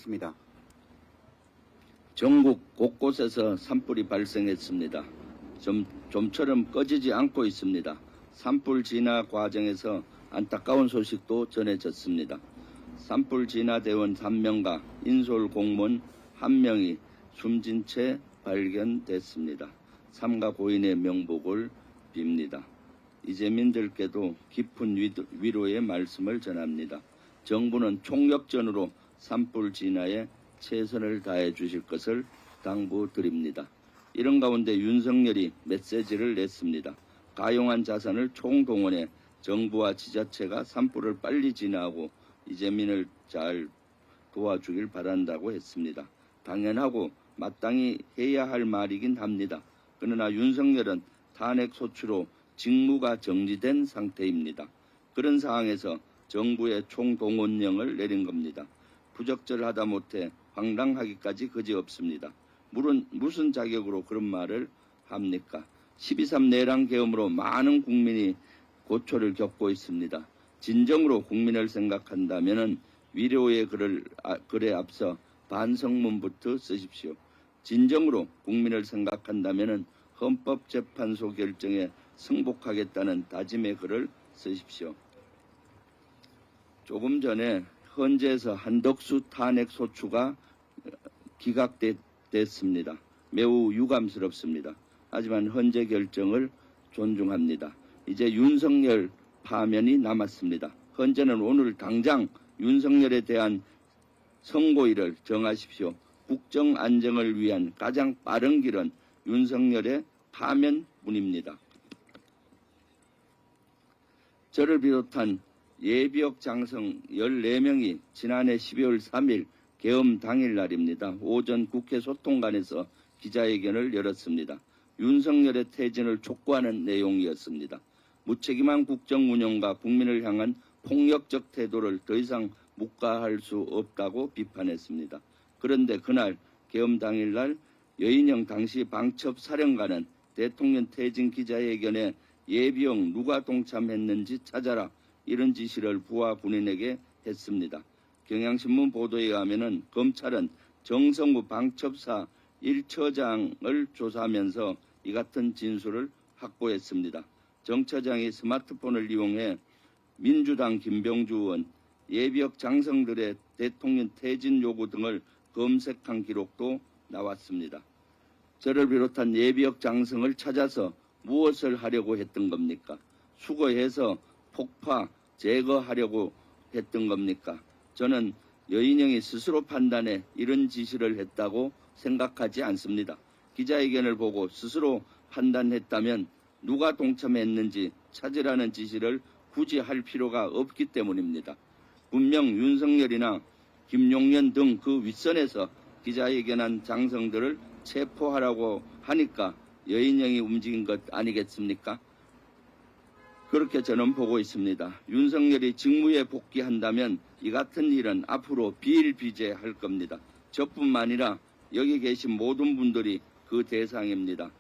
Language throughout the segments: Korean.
있습니다. 전국 곳곳에서 산불이 발생했습니다. 좀처럼 꺼지지 않고 있습니다. 산불 진화 과정에서 안타까운 소식도 전해졌습니다. 산불 진화 대원 3명과 인솔 공무원 1명이 숨진 채 발견됐습니다. 삼가 고인의 명복을 빕니다. 이재민들께도 깊은 위로의 말씀을 전합니다. 정부는 총력전으로 산불 진화에 최선을 다해 주실 것을 당부드립니다. 이런 가운데 윤석열이 메시지를 냈습니다. 가용한 자산을 총동원해 정부와 지자체가 산불을 빨리 진화하고 이재민을 잘 도와주길 바란다고 했습니다. 당연하고 마땅히 해야 할 말이긴 합니다. 그러나 윤석열은 탄핵 소추로 직무가 정지된 상태입니다. 그런 상황에서 정부의 총동원령을 내린 겁니다. 부적절하다 못해 황당하기까지 그지없습니다. 무슨 자격으로 그런 말을 합니까? 12.3 내란 계엄으로 많은 국민이 고초를 겪고 있습니다. 진정으로 국민을 생각한다면 위로의 글에 앞서 반성문부터 쓰십시오. 진정으로 국민을 생각한다면 헌법재판소 결정에 승복하겠다는 다짐의 글을 쓰십시오. 조금 전에 헌재에서 한덕수 탄핵 소추가 기각됐습니다. 매우 유감스럽습니다. 하지만 헌재 결정을 존중합니다. 이제 윤석열 파면이 남았습니다. 헌재는 오늘 당장 윤석열에 대한 선고일을 정하십시오. 국정 안정을 위한 가장 빠른 길은 윤석열의 파면뿐입니다. 저를 비롯한 예비역 장성 14명이 지난해 12월 3일 계엄 당일날입니다. 오전 국회 소통관에서 기자회견을 열었습니다. 윤석열의 퇴진을 촉구하는 내용이었습니다. 무책임한 국정 운영과 국민을 향한 폭력적 태도를 더 이상 묵과할 수 없다고 비판했습니다. 그런데 그날 계엄 당일날 여인영 당시 방첩사령관은 대통령 퇴진 기자회견에 예비역 누가 동참했는지 찾아라 이런 지시를 부하 군인에게 했습니다. 경향신문 보도에 의하면 검찰은 정성우 방첩사 1처장을 조사하면서 이 같은 진술을 확보했습니다. 정 처장이 스마트폰을 이용해 민주당 김병주 의원, 예비역 장성들의 대통령 퇴진 요구 등을 검색한 기록도 나왔습니다. 저를 비롯한 예비역 장성을 찾아서 무엇을 하려고 했던 겁니까? 수거해서 폭파, 제거하려고 했던 겁니까? 저는 여인영이 스스로 판단해 이런 지시를 했다고 생각하지 않습니다. 기자회견을 보고 스스로 판단했다면 누가 동참했는지 찾으라는 지시를 굳이 할 필요가 없기 때문입니다. 분명 윤석열이나 김용년 등 그 윗선에서 기자회견한 장성들을 체포하라고 하니까 여인영이 움직인 것 아니겠습니까? 그렇게 저는 보고 있습니다. 윤석열이 직무에 복귀한다면 이 같은 일은 앞으로 비일비재할 겁니다. 저뿐만 아니라 여기 계신 모든 분들이 그 대상입니다.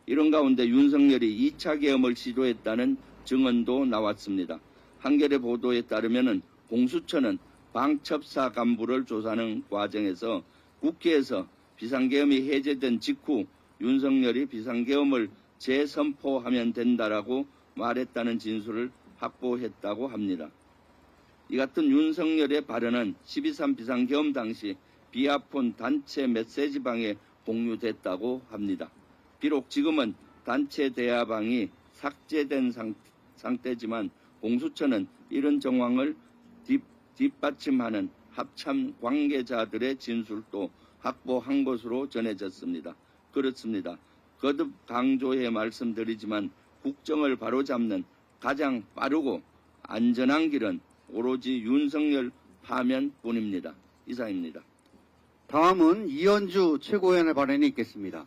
이런 가운데 윤석열이 2차 계엄을 시도했다는 증언도 나왔습니다. 한겨레 보도에 따르면 공수처는 방첩사 간부를 조사하는 과정에서 국회에서 비상계엄이 해제된 직후 윤석열이 비상계엄을 재선포하면 된다라고 말했다는 진술을 확보했다고 합니다. 이 같은 윤석열의 발언은 12.3 비상계엄 당시 비아폰 단체 메시지방에 공유됐다고 합니다. 비록 지금은 단체 대화방이 삭제된 상태지만 공수처는 이런 정황을 뒷받침하는 합참 관계자들의 진술도 확보한 것으로 전해졌습니다. 그렇습니다. 거듭 강조해 말씀드리지만 국정을 바로잡는 가장 빠르고 안전한 길은 오로지 윤석열 파면뿐입니다. 이상입니다. 다음은 이현주 최고위원의 발언이 있겠습니다.